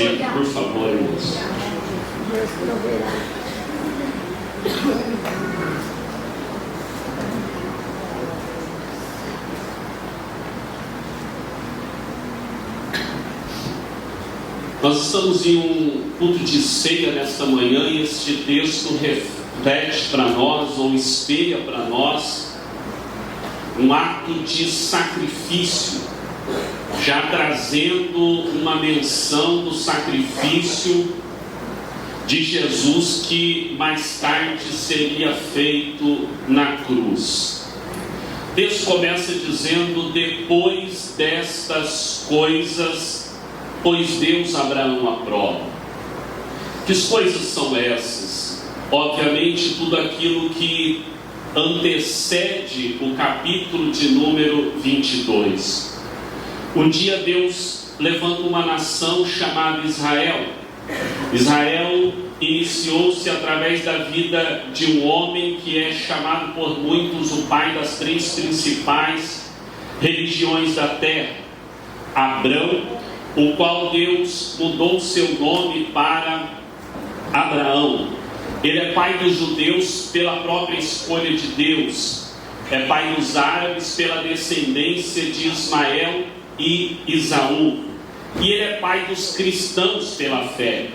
assento, por favor, irmãos. Deus proverá. Nós estamos em um culto de ceia nesta manhã e este texto reflete para nós, ou espelha para nós, um ato de sacrifício, já trazendo uma menção do sacrifício de Jesus que mais tarde seria feito na cruz. O texto começa dizendo: depois destas coisas, pois Deus Abraão à prova. Que coisas são essas? Obviamente tudo aquilo que antecede o capítulo de número 22. Um dia Deus levanta uma nação chamada Israel. Israel iniciou-se através da vida de um homem que é chamado por muitos o pai das três principais religiões da terra, Abrão, o qual Deus mudou seu nome para Abraão. Ele é pai dos judeus pela própria escolha de Deus, é pai dos árabes pela descendência de Ismael e Esaú, e ele é pai dos cristãos pela fé.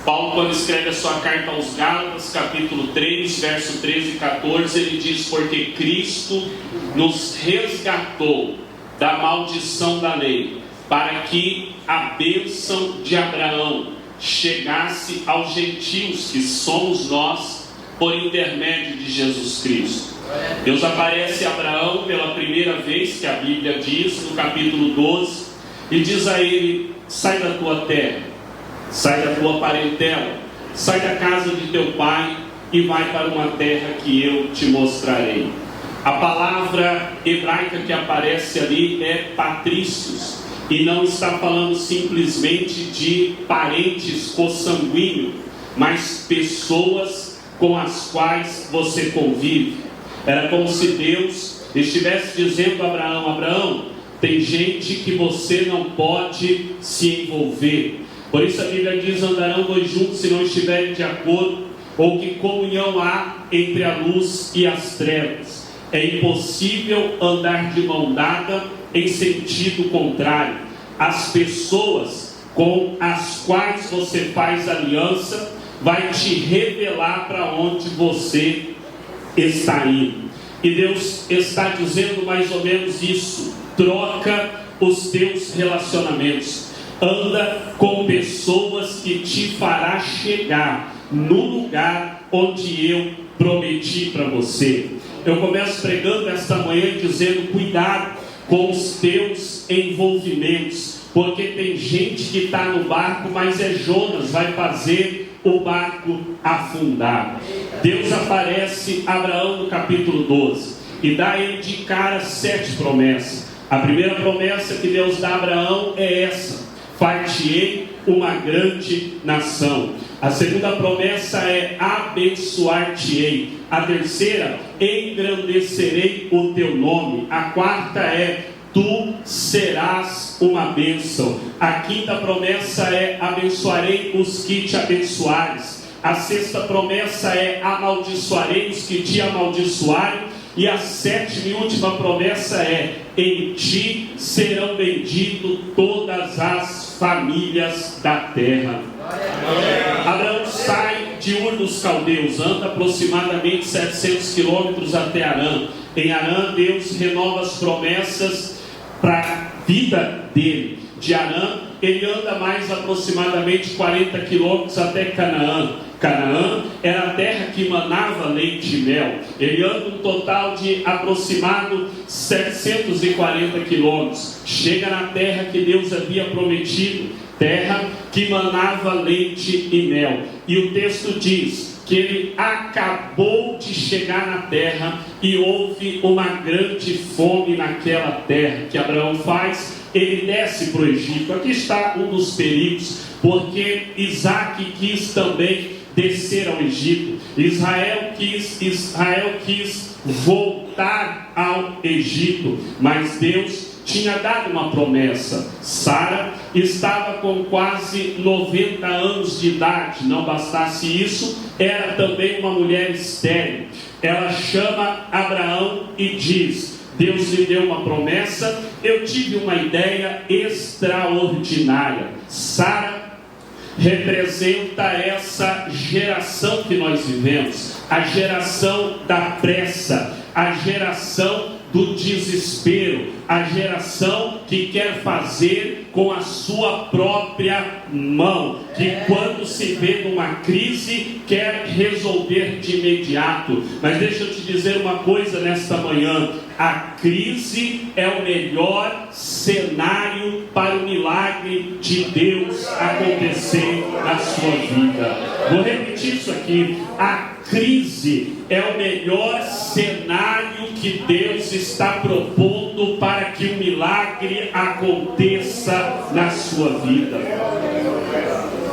Paulo, quando escreve a sua carta aos Gálatas, capítulo 3, verso 13 e 14, ele diz: porque Cristo nos resgatou da maldição da lei, para que a bênção de Abraão chegasse aos gentios, que somos nós, por intermédio de Jesus Cristo. Deus aparece a Abraão pela primeira vez, que a Bíblia diz, no capítulo 12, e diz a ele: sai da tua terra, sai da tua parentela, sai da casa de teu pai e vai para uma terra que eu te mostrarei. A palavra hebraica que aparece ali é patrícios, e não está falando simplesmente de parentes consanguíneos, mas pessoas com as quais você convive. Era como se Deus estivesse dizendo a Abraão: Abraão, tem gente que você não pode se envolver. Por isso a Bíblia diz: andarão dois juntos se não estiverem de acordo, ou que comunhão há entre a luz e as trevas. É impossível andar de mão dada em sentido contrário. As pessoas com as quais você faz aliança vai te revelar para onde você está indo. E Deus está dizendo mais ou menos isso: troca os teus relacionamentos, anda com pessoas que te fará chegar no lugar onde eu prometi para você. Eu começo pregando esta manhã dizendo: cuidado com os teus envolvimentos, porque tem gente que está no barco, mas é Jonas, vai fazer o barco afundar. Deus aparece a Abraão no capítulo 12 e dá a ele de cara 7 promessas. A primeira promessa que Deus dá a Abraão é essa: far-te-ei uma grande nação. A segunda promessa é: abençoar-te-ei. A terceira: engrandecerei o teu nome. A quarta é: tu serás uma bênção. A quinta promessa é: abençoarei os que te abençoares. A sexta promessa é: amaldiçoarei os que te amaldiçoarem. E a sétima e última promessa é: em ti serão benditas todas as famílias da terra. Abraão sai de Ur dos Caldeus, anda aproximadamente 700 quilômetros até Harã. Em Harã, Deus renova as promessas para a vida dele. De Harã, ele anda mais aproximadamente 40 quilômetros até Canaã. Canaã era a terra que manava leite e mel. Ele anda um total de aproximado 740 quilômetros. Chega na terra que Deus havia prometido, terra que manava leite e mel. E o texto diz que ele acabou de chegar na terra e houve uma grande fome naquela terra. Que Abraão faz? Ele desce para o Egito. Aqui está um dos perigos, porque Isaac quis também descer ao Egito. Israel quis voltar ao Egito, mas Deus tinha dado uma promessa. Sara estava com quase 90 anos de idade. Não bastasse isso, era também uma mulher estéril. Ela chama Abraão e diz: Deus lhe deu uma promessa, eu tive uma ideia extraordinária. Sara representa essa geração que nós vivemos, a geração da pressa, a geração do desespero, a geração que quer fazer com a sua própria mão, que quando se vê numa crise quer resolver de imediato. Mas deixa eu te dizer uma coisa nesta manhã: a crise é o melhor cenário para o milagre de Deus acontecer na sua vida. Vou repetir isso aqui: a crise é o melhor cenário que Deus está propondo para que o milagre aconteça na sua vida.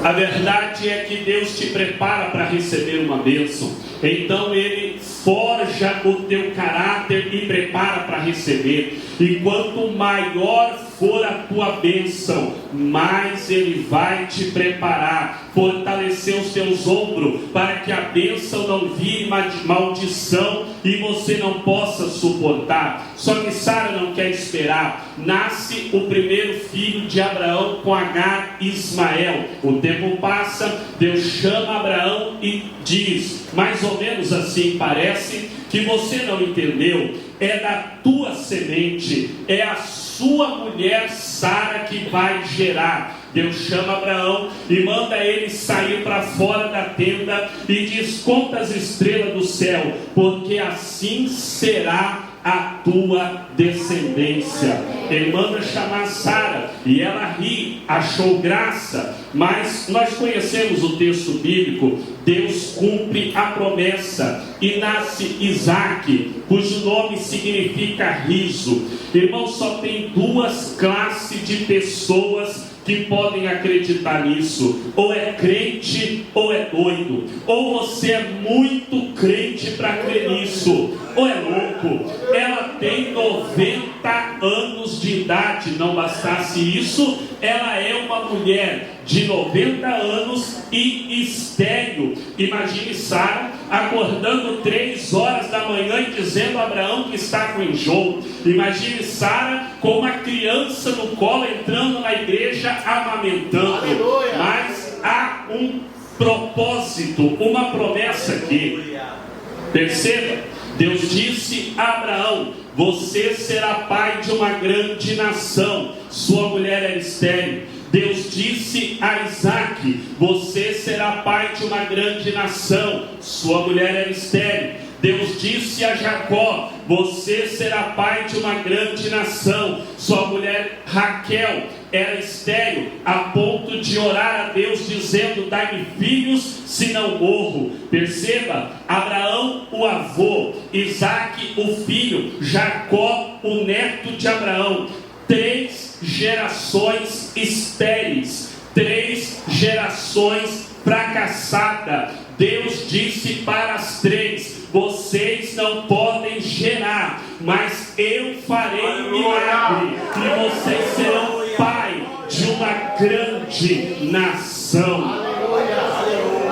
A verdade é que Deus te prepara para receber uma bênção. Então Ele forja o teu caráter e prepara para receber. E quanto maior for a tua bênção, mais Ele vai te preparar, fortalecer os teus ombros, para que a bênção não vire maldição e você não possa suportar. Só que Sara não quer esperar. Nasce o primeiro filho de Abraão com Agar, Ismael. O tempo passa, Deus chama Abraão e diz, mais ou menos assim parece, que você não entendeu: é da tua semente, é a sua mulher Sara que vai gerar. Deus chama Abraão e manda ele sair para fora da tenda e diz: conta as estrelas do céu, porque assim será a tua descendência. Ele manda chamar Sara e ela ri, achou graça, mas nós conhecemos o texto bíblico. Deus cumpre a promessa e nasce Isaque, cujo nome significa riso. Irmão, só tem duas classes de pessoas que podem acreditar nisso: ou é crente ou é doido. Ou você é muito crente para crer nisso, ou é louco. Ela tem 90 anos de idade. Não bastasse isso, ela é uma mulher de 90 anos e estéril. Imagine Sara acordando 3 horas da manhã e dizendo a Abraão que está com enjoo. Imagine Sara com uma criança no colo entrando na igreja amamentando. Aleluia. Mas há um propósito, uma promessa aqui. Perceba, Deus disse a Abraão: você será pai de uma grande nação. Sua mulher era estéril. Deus disse a Isaque: você será pai de uma grande nação. Sua mulher era estéril. Deus disse a Jacó: você será pai de uma grande nação. Sua mulher Raquel era estéril, a ponto de orar a Deus dizendo: dai-me filhos, senão morro. Perceba, Abraão o avô, Isaque o filho, Jacó o neto de Abraão. 3 gerações estéreis, 3 gerações fracassadas. Deus disse para as 3: vocês não podem gerar, mas eu farei um milagre e vocês serão pai de uma grande nação.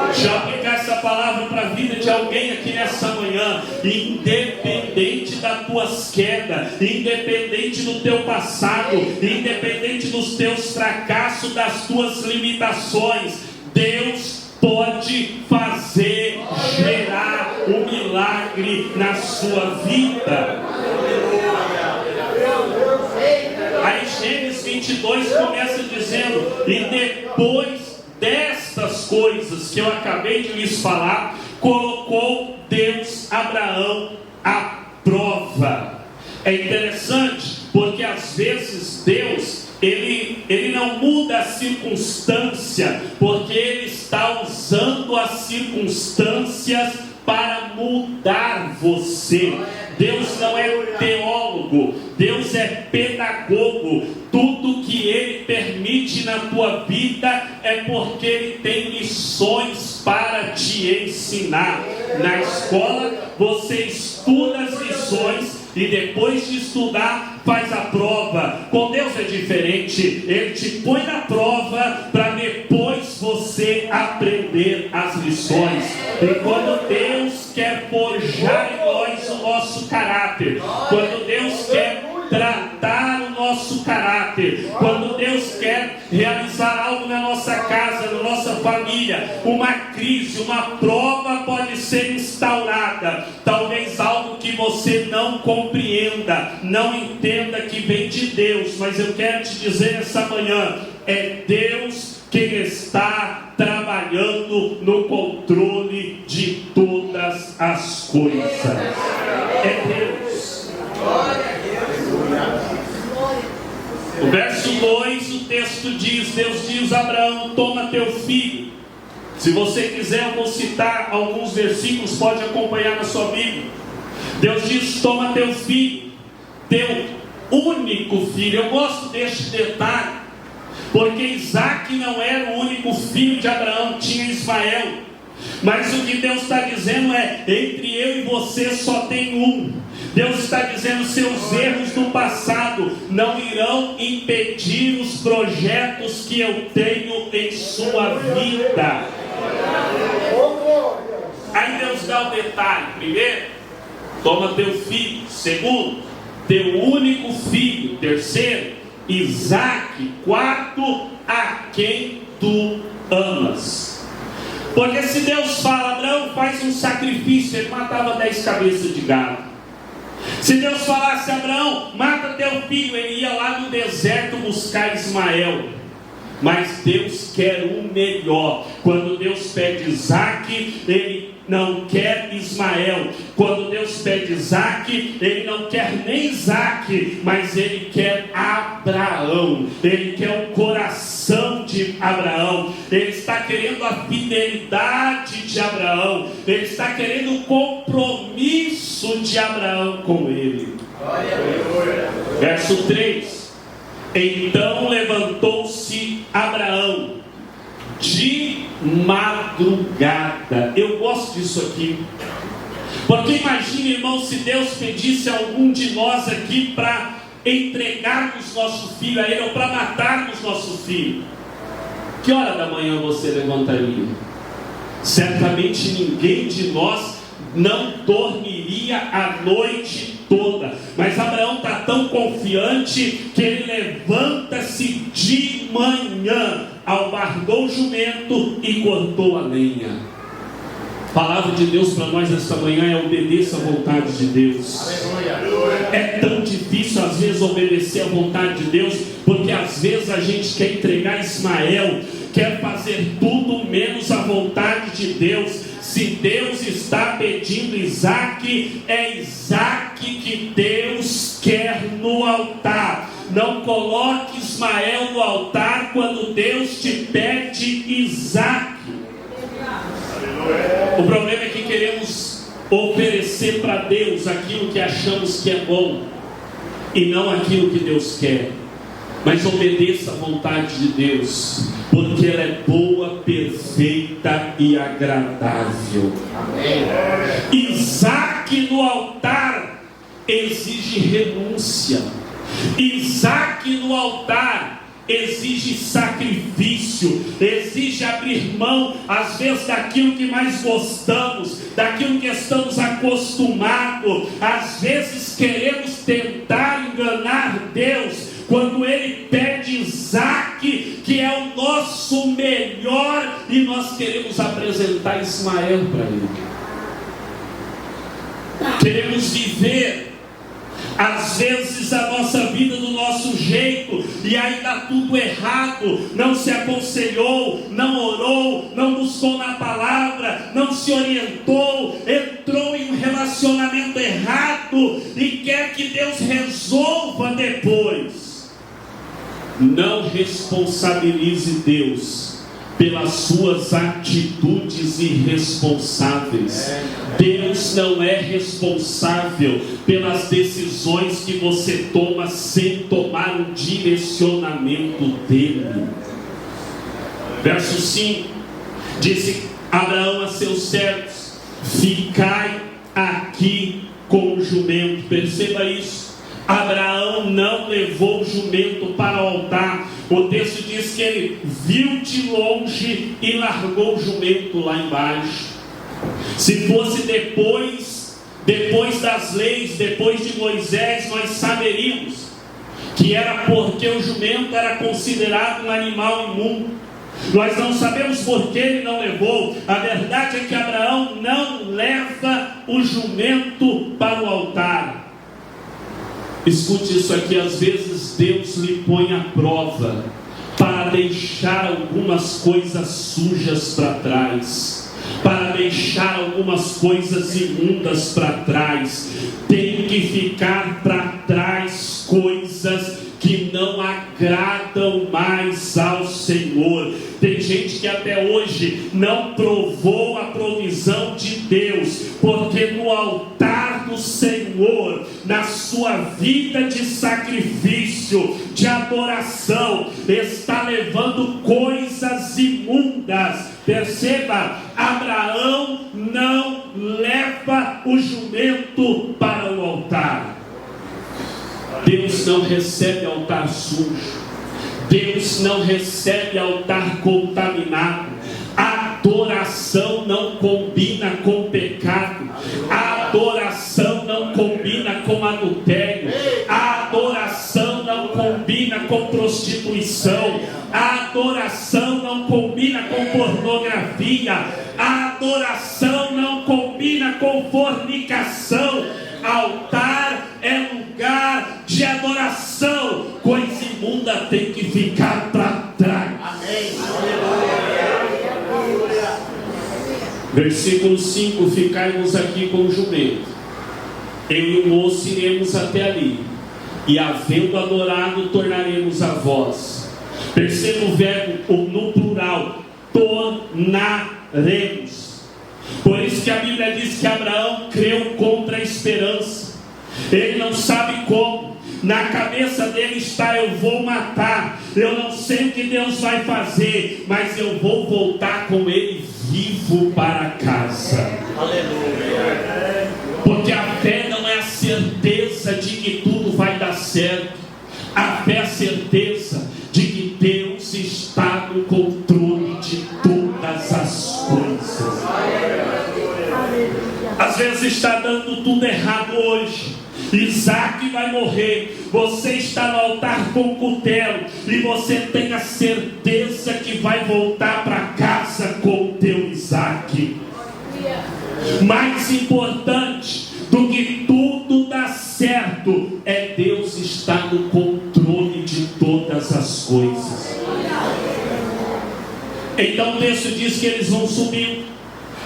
Deixa eu aplicar essa palavra para a vida de alguém aqui nessa manhã. Independente das tuas quedas, independente do teu passado, independente dos teus fracassos, das tuas limitações, Deus pode fazer gerar um milagre na sua vida. Aí Gênesis 22 começa dizendo: e depois destas coisas que eu acabei de lhes falar, colocou Deus Abraão à prova. É interessante porque às vezes Deus Ele não muda a circunstância, porque Ele está usando as circunstâncias para mudar você. Deus não é teólogo, Deus é pedagogo. Tudo que Ele permite na tua vida é porque Ele tem lições para te ensinar. Na escola você estuda as lições e depois de estudar faz a prova. Com Deus é diferente. Ele te põe na prova para depois você aprender as lições. E quando Deus quer forjar em nós o nosso caráter, quando Deus quer tratar o nosso caráter, quando Deus quer realizar algo na nossa casa, na nossa família, uma crise, uma prova pode ser instaurada. Talvez algo que você não compreenda, não entenda que vem de Deus, mas eu quero te dizer essa manhã, é Deus quem está trabalhando no controle de todas as coisas. É Deus. O verso 2, o texto diz, Deus diz a Abraão, toma teu filho. Se você quiser, eu vou citar alguns versículos, pode acompanhar na sua Bíblia. Deus diz, toma teu filho, teu único filho. Eu gosto deste detalhe, porque Isaac não era o único filho de Abraão, tinha Ismael. Mas o que Deus está dizendo é, entre eu e você só tem um. Deus está dizendo, seus erros do passado não irão impedir os projetos que eu tenho em sua vida. Aí Deus dá o detalhe. Primeiro, toma teu filho. Segundo, teu único filho. Terceiro, Isaac. Quarto, a quem tu amas. Porque se Deus fala, Abraão, faz um sacrifício, ele matava 10 cabeças de gado. Se Deus falasse, Abraão, mata teu filho, ele ia lá no deserto buscar Ismael. Mas Deus quer o melhor. Quando Deus pede Isaac, ele não quer Ismael. Quando Deus pede Isaac, ele não quer nem Isaac, mas ele quer Abraão. Ele quer o coração de Abraão. Ele está querendo a fidelidade de Abraão. Ele está querendo o compromisso de Abraão com ele. Verso 3. Então levantou-se Abraão de madrugada. Eu gosto disso aqui, porque imagine, irmão, se Deus pedisse a algum de nós aqui para entregarmos nosso filho a ele, ou para matarmos nosso filho, que hora da manhã você levantaria? Certamente ninguém de nós não dormiria a noite toda. Mas Abraão está tão confiante que ele levanta-se de manhã, albardou o jumento e cortou a lenha. A palavra de Deus para nós esta manhã é: obedeça à vontade de Deus. É tão difícil às vezes obedecer à vontade de Deus, porque às vezes a gente quer entregar Ismael, quer fazer tudo menos a vontade de Deus. Se Deus está pedindo Isaac, é Isaac que Deus quer no altar. Não coloque Ismael no altar quando Deus te pede Isaac. O problema é que queremos oferecer para Deus aquilo que achamos que é bom e não aquilo que Deus quer. Mas obedeça à vontade de Deus, porque ela é boa, perfeita e agradável. Amém. Isaac no altar exige renúncia. Isaac no altar exige sacrifício, exige abrir mão, às vezes, daquilo que mais gostamos, daquilo que estamos acostumados. Às vezes queremos tentar enganar Deus, quando Ele pede Isaac, que é o nosso melhor, e nós queremos apresentar Ismael para Ele. Queremos viver às vezes a nossa vida do nosso jeito, e aí está tudo errado. Não se aconselhou, não orou, não buscou na palavra, não se orientou, entrou em um relacionamento errado e quer que Deus resolva depois. Não responsabilize Deus pelas suas atitudes irresponsáveis. Deus não é responsável pelas decisões que você toma sem tomar um direcionamento dele. Verso 5: disse Abraão a seus servos: ficai aqui com o jumento. Perceba isso. Abraão não levou o jumento para o altar. O texto diz que ele viu de longe e largou o jumento lá embaixo. Se fosse depois das leis, depois de Moisés, nós saberíamos que era porque o jumento era considerado um animal imundo. Nós não sabemos por que ele não levou. A verdade é que Abraão não leva o jumento para o altar. Escute isso aqui, às vezes Deus lhe põe à prova para deixar algumas coisas sujas para trás, para deixar algumas coisas imundas para trás. Tem que ficar para trás coisas que não agradam mais ao Senhor. Tem gente que até hoje não provou a provisão de Deus, porque no altar do Senhor, na sua vida de sacrifício, de adoração, está levando coisas imundas. Perceba, Abraão não leva o jumento para o altar. Deus não recebe altar sujo. Deus não recebe altar contaminado. A adoração não combina com pecado. A adoração não combina com adultério. A adoração não combina com prostituição. A adoração não combina com pornografia. A adoração não combina com fornicação. Altar é lugar de adoração. Coisa imunda tem que ficar para trás. Amém. Versículo 5: ficai-vos aqui com o jumento. Eu e o moço iremos até ali, e havendo adorado, tornaremos a vós. Perceba o verbo no plural: tornaremos. Por isso que a Bíblia diz que Abraão creu contra a esperança. Ele não sabe como. Na cabeça dele está: eu vou matar, eu não sei o que Deus vai fazer, mas eu vou voltar com ele vivo para casa. Aleluia. Porque a fé não é a certeza de que tudo vai dar certo. A fé é a certeza de que Deus está no controle de todas as coisas. Às vezes está dando tudo errado hoje. Isaac vai morrer. Você está no altar com o cutelo e você tem a certeza que vai voltar para casa com o teu Isaac. Mais importante do que tudo dar certo é Deus estar no controle de todas as coisas. Então o texto diz que eles vão subir.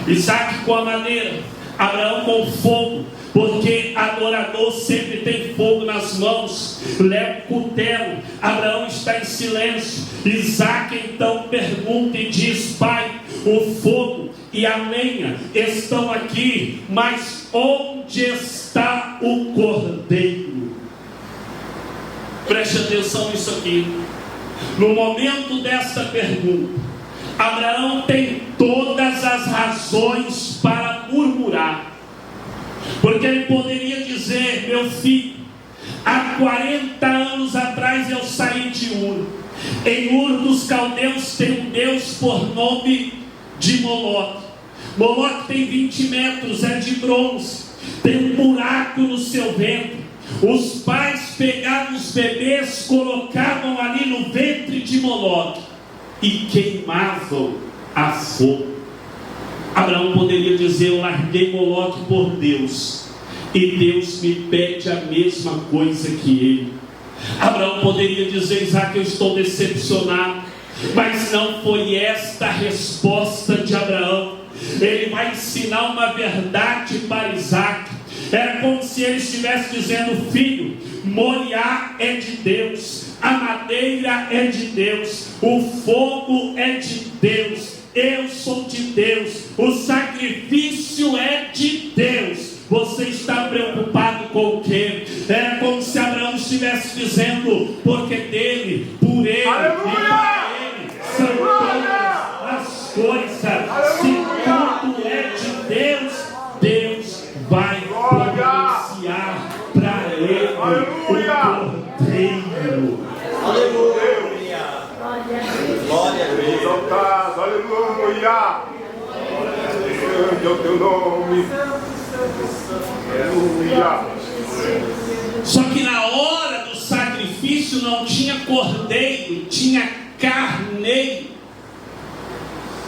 Isaac com a madeira, Abraão com o fogo, porque adorador sempre tem fogo nas mãos. Leva o cutelo. Abraão está em silêncio. Isaac então pergunta e diz: pai, o fogo e a lenha estão aqui, mas onde está o cordeiro? Preste atenção nisso aqui. No momento desta pergunta, Abraão tem todas as razões para murmurar. Porque ele poderia dizer: meu filho, há 40 anos atrás eu saí de Ur. Em Ur dos Caldeus tem um Deus por nome de Moloque. Moloque tem 20 metros, é de bronze, tem um buraco no seu ventre. Os pais pegavam os bebês, colocavam ali no ventre de Moloque e queimavam a fogo. Abraão poderia dizer: eu larguei Moloque por Deus, e Deus me pede a mesma coisa que ele. Abraão poderia dizer: Isaac, eu estou decepcionado. Mas não foi esta a resposta de Abraão. Ele vai ensinar uma verdade para Isaac. Era como se ele estivesse dizendo: filho, Moriá é de Deus, a madeira é de Deus, o fogo é de Deus, eu sou de Deus, o sacrifício é de Deus. Você está preocupado com o quê? Era como se Abraão estivesse dizendo: porque dele, por ele, aleluia, e para ele são todas as coisas. Se tudo é de Deus, Deus vai providenciar para ele. exaltado, aleluia. Grande é o teu nome. Aleluia. Só que na hora do sacrifício não tinha cordeiro, tinha carneiro.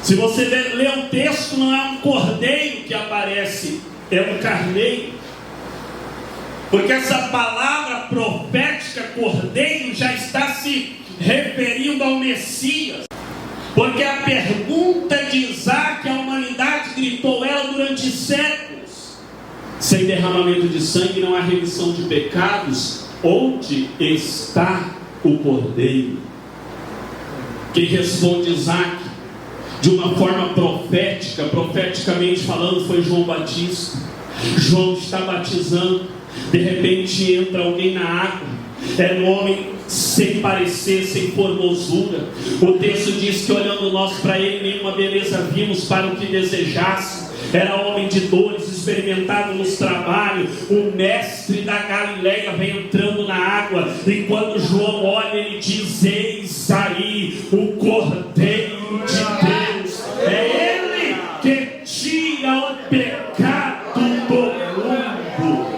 Se você ler o texto, não é um cordeiro que aparece, é um carneiro. Porque essa palavra profética, cordeiro, já está se referindo ao Messias. Porque a pergunta de Isaac, a humanidade gritou ela durante séculos: sem derramamento de sangue não há remissão de pecados, onde está o cordeiro? Quem responde Isaac de uma forma profética, profeticamente falando, foi João Batista. João está batizando, de repente entra alguém na água. Era um homem sem parecer, sem formosura. O texto diz que olhando nós para ele, nenhuma beleza vimos para o que desejasse. Era homem de dores, experimentado nos trabalhos. O mestre da Galileia vem entrando na água, e quando João olha, ele diz: eis aí o Cordeiro de Deus. É ele que tira o pecado do mundo.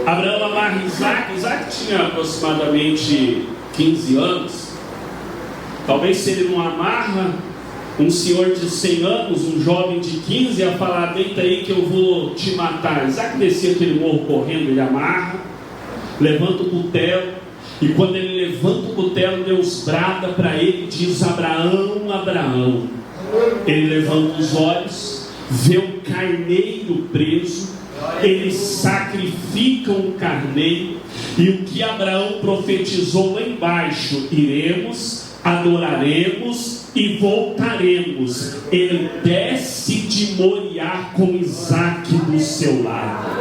Abraão amarra Isaac. Isaac tinha aproximadamente 15 anos. Talvez se ele não amarra um senhor de 100 anos, um jovem de 15, a falar: deita aí que eu vou te matar. Isaac descia aquele morro correndo, ele amarra, levanta o cutelo, e quando ele levanta o cutelo, Deus brada para ele, diz: Abraão, Abraão. Ele levanta os olhos, vê um carneiro preso, ele sacrifica um carneiro, e o que Abraão profetizou lá embaixo: iremos, adoraremos e voltaremos. Ele desce de Moriá com Isaac do seu lado.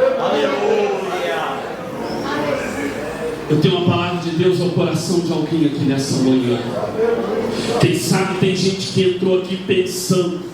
Eu tenho uma palavra de Deus ao coração de alguém aqui nessa manhã. Quem sabe tem gente que entrou aqui pensando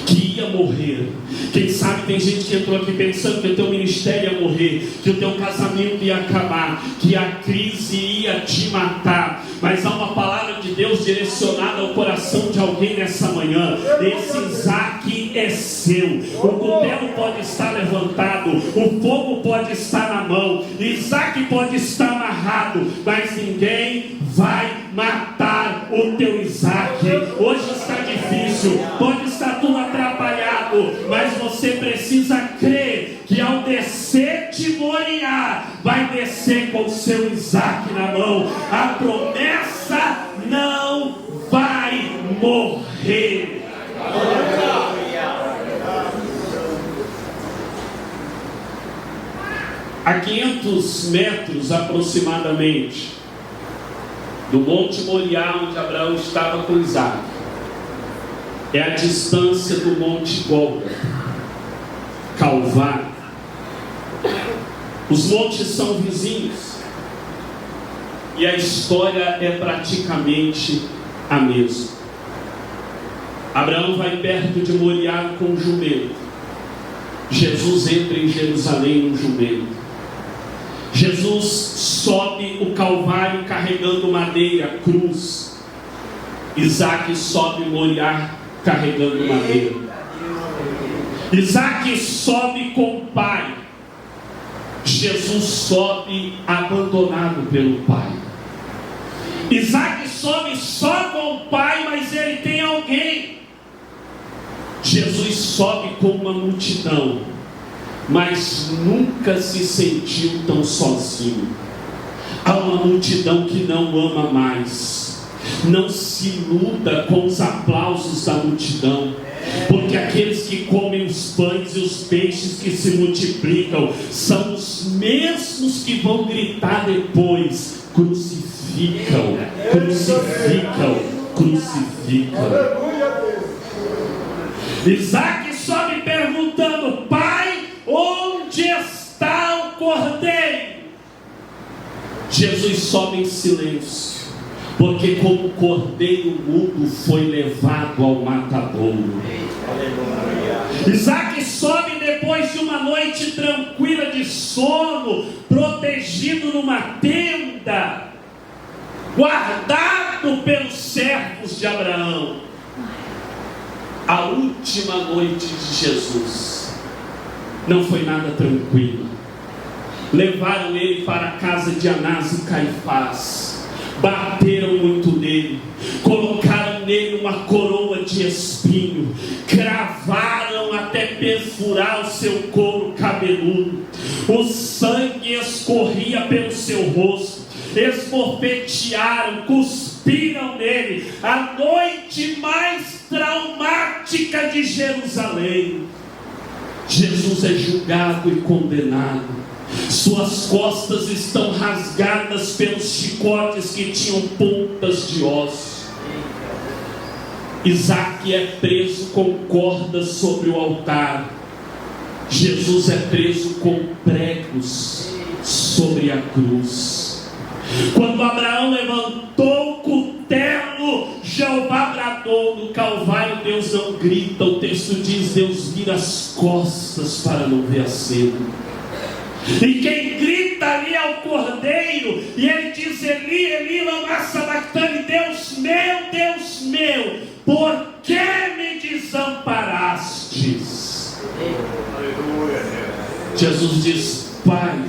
que ia morrer. Quem sabe tem gente que entrou aqui pensando que o teu ministério ia morrer, que o teu casamento ia acabar, que a crise ia te matar. Mas há uma palavra de Deus direcionada ao coração de alguém nessa manhã. Esse Isaac é seu. O cutelo pode estar levantado, o fogo pode estar na mão, Isaac pode estar amarrado, mas ninguém vai matar o teu Isaac. Hoje está difícil, pode estar tudo atrapalhado, mas você precisa crer que ao descer de Moriá, vai descer com o seu Isaac na mão. A promessa não vai morrer. A 500 metros aproximadamente do Monte Moriá, onde Abraão estava com Isaac, é a distância do Monte Gólgota, Calvário. Os montes são vizinhos, e a história é praticamente a mesma. Abraão vai perto de Moriá com um jumento. Jesus entra em Jerusalém num jumento. Jesus sobe o Calvário carregando madeira, cruz. Isaac sobe Moriá carregando madeira. Isaac sobe com o pai. Jesus sobe abandonado pelo pai. Isaac sobe só com o pai, mas ele tem alguém. Jesus sobe com uma multidão, mas nunca se sentiu tão sozinho. Há uma multidão que não ama mais. Não se iluda com os aplausos da multidão, porque aqueles que comem os pães e os peixes que se multiplicam são os mesmos que vão gritar depois: crucificam, crucificam, crucificam. Isaac sobe perguntando: pai, onde está o cordeiro? Jesus sobe em silêncio, porque como cordeiro mudo foi levado ao matadouro. Isaac sobe depois de uma noite tranquila de sono, protegido numa tenda. guardado pelos servos de Abraão. A última noite de Jesus não foi nada tranquila. Levaram ele para a casa de Anás e Caifás, bateram muito nele, colocaram nele uma coroa de espinho, cravaram até perfurar o seu couro cabeludo, o sangue escorria pelo seu rosto, esbofetearam, cuspiram nele. A noite mais traumática de Jerusalém. Jesus é julgado e condenado. Suas costas estão rasgadas pelos chicotes que tinham pontas de osso. Isaac é preso com cordas sobre o altar. Jesus é preso com pregos sobre a cruz. Quando Abraão levantou o cutelo, Jeová bradou. No Calvário Deus não grita. O texto diz: Deus vira as costas para não ver a cena. E quem grita ali é o Cordeiro. E ele diz: Eli, Eli, lama sabachthani, Deus meu, por que me desamparastes? Jesus diz: Pai,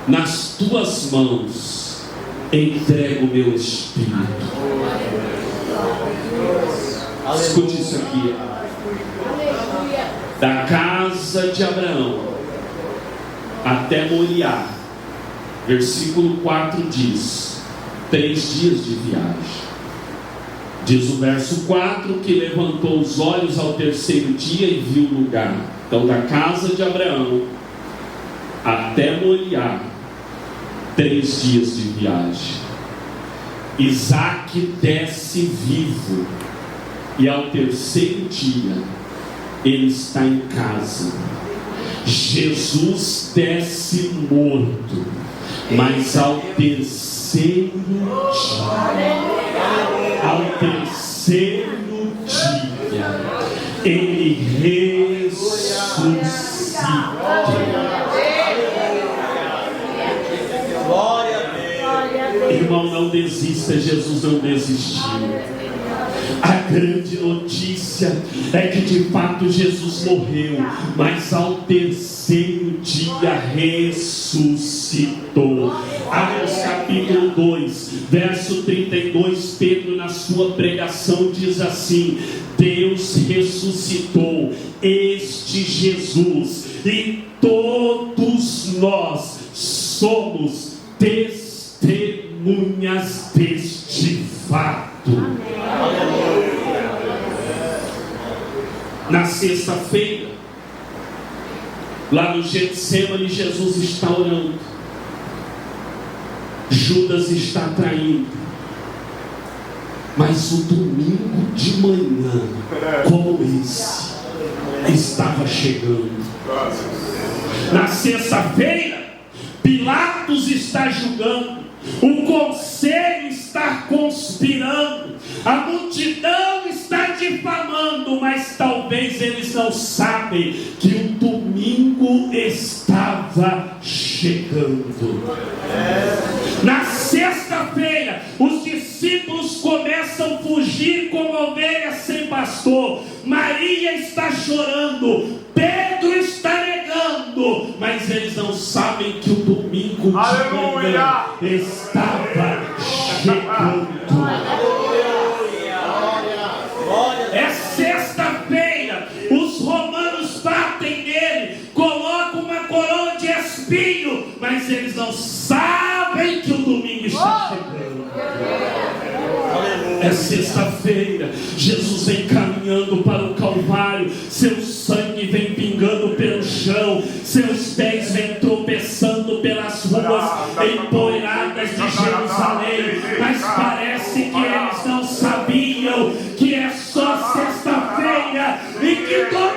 nas tuas mãos entrego o meu espírito. Escute isso aqui. Da casa de Abraão até Moriá, versículo 4 diz: 3 dias de viagem. Diz o verso 4 que levantou os olhos ao terceiro dia e viu o lugar. Então, da casa de Abraão até Moriá, 3 dias de viagem. Isaac desce vivo, e ao terceiro dia ele está em casa. Jesus desce morto, mas ao terceiro dia, ele ressuscita. Irmão, não desista, Jesus não desistiu. A grande notícia é que de fato Jesus morreu, mas ao terceiro dia ressuscitou. Atos capítulo 2, verso 32, Pedro na sua pregação diz assim: Deus ressuscitou este Jesus, e todos nós somos testemunhas deste fato. Na sexta-feira, lá no Getsemane, Jesus está orando. Judas está traindo. Mas o domingo de manhã, como esse, estava chegando. Na sexta-feira, Pilatos está julgando. O conselho está conspirando, a multidão está difamando, mas talvez eles não sabem que o domingo estava chegando. Na sexta-feira, os discípulos começam a fugir como ovelhas sem pastor. Maria está chorando, Pedro está negando, mas eles não sabem que o domingo de manhã estava chegando. É sexta-feira, os romanos batem nele, colocam uma coroa de espinho, mas eles não sabem que o domingo está chegando. É sexta-feira, Jesus vem caminhando para o Calvário, seu sangue vem pingando pelo chão, seus pés vêm tropeçando pelas ruas empoeiradas de Jerusalém, mas parece que eles não sabiam que é só sexta-feira e que domingo.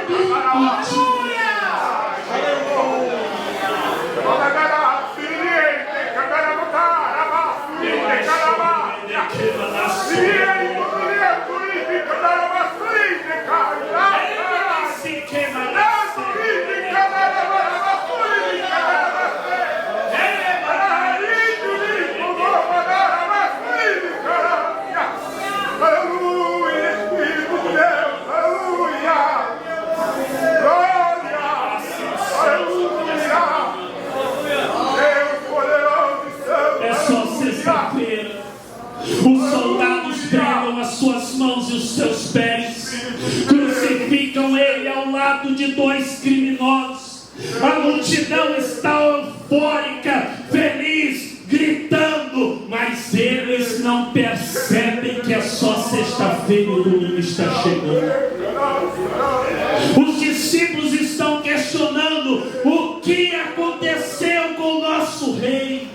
Os soldados pegam as suas mãos e os seus pés, crucificam ele ao lado de dois criminosos. A multidão está eufórica, feliz, gritando, mas eles não percebem que é só sexta-feira e o domingo está chegando. Os discípulos estão questionando o que aconteceu com o nosso rei.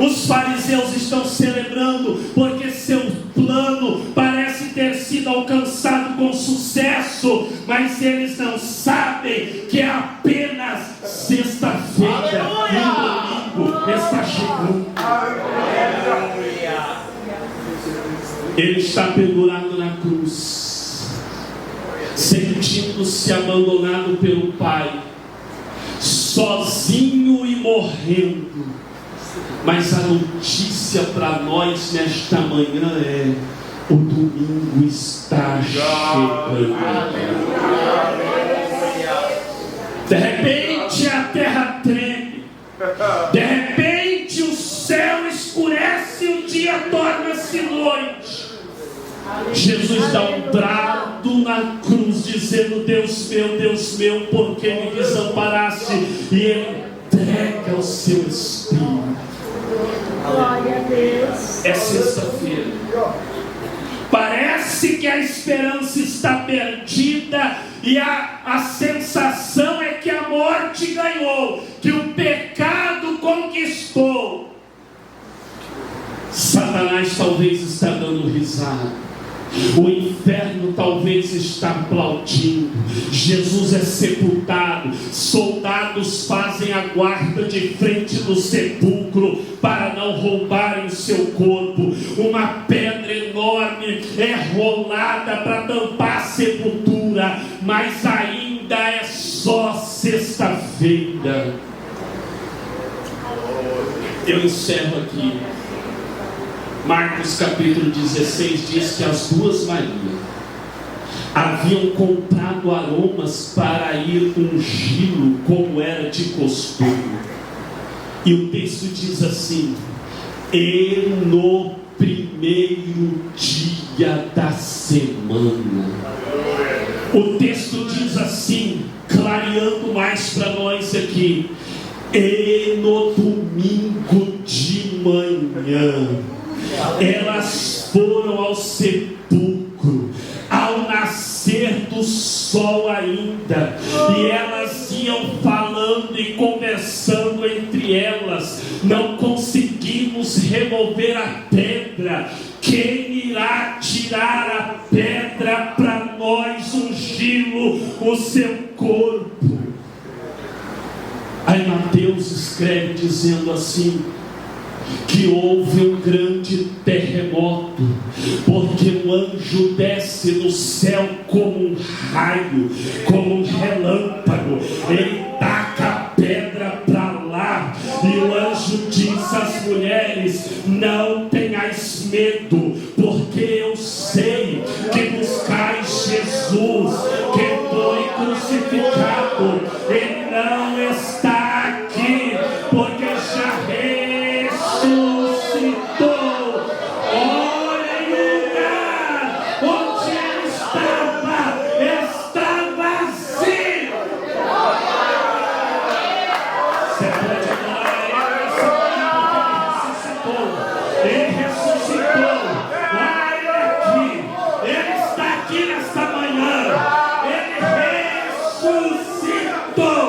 Os fariseus estão celebrando porque seu plano parece ter sido alcançado com sucesso, mas eles não sabem que é apenas sexta-feira e o domingo está chegando. Ele está pendurado na cruz, sentindo-se abandonado pelo Pai, sozinho e morrendo. Mas a notícia para nós nesta manhã é: o domingo está chegando. De repente a terra treme, de repente o céu escurece e o dia torna-se noite. Jesus dá um brado na cruz dizendo: Deus meu, por que me desamparaste? E ele entrega o seu Espírito. Glória a Deus. É sexta-feira. Parece que a esperança está perdida e a sensação é que a morte ganhou, que o pecado conquistou. Satanás talvez está dando risada, o inferno talvez está aplaudindo. Jesus é sepultado, soldados fazem a guarda de frente do sepulcro para não roubarem o seu corpo. Uma pedra enorme é rolada para tampar a sepultura, mas ainda é só sexta-feira. Eu encerro aqui. Marcos capítulo 16 diz que as duas Marias haviam comprado aromas para ir ungí-lo, como era de costume. E o texto diz assim: e no primeiro dia da semana. O texto diz assim, clareando mais para nós aqui: e no domingo de manhã elas foram ao sepulcro, ao nascer do sol ainda, e elas iam falando e conversando entre elas: não conseguimos remover a pedra, quem irá tirar a pedra para nós ungí-lo, o seu corpo? Aí Mateus escreve dizendo assim, que houve um grande terremoto, porque o anjo desce do céu como um raio, como um relâmpago, ele taca a pedra para lá, e o anjo diz às mulheres: não tenhais medo, porque eu sei que buscais Jesus, que foi crucificado, ele não está aqui, porque já ressuscitou. Olha aí o lugar onde ele estava, está vazio. Você pode adorar ele, ele ressuscitou. Olha ele aqui, ele está aqui nesta manhã, ele ressuscitou.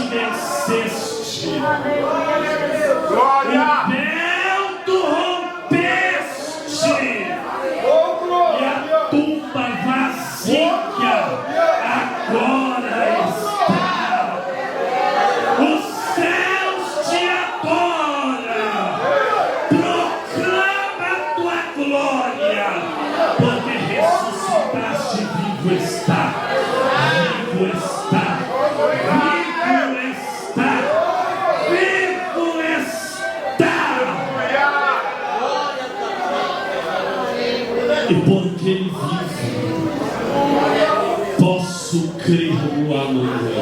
Venceste, o vento rompeste, e a tumba vazia agora está. Os céus te adoram, proclama a tua glória, porque ressuscitaste, vivo está, vivo está. E porque ele vive, posso crer no amanhã.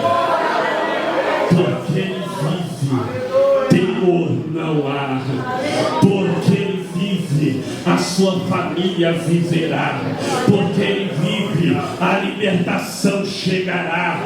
sua família viverá. Porque Ele vive, a libertação chegará,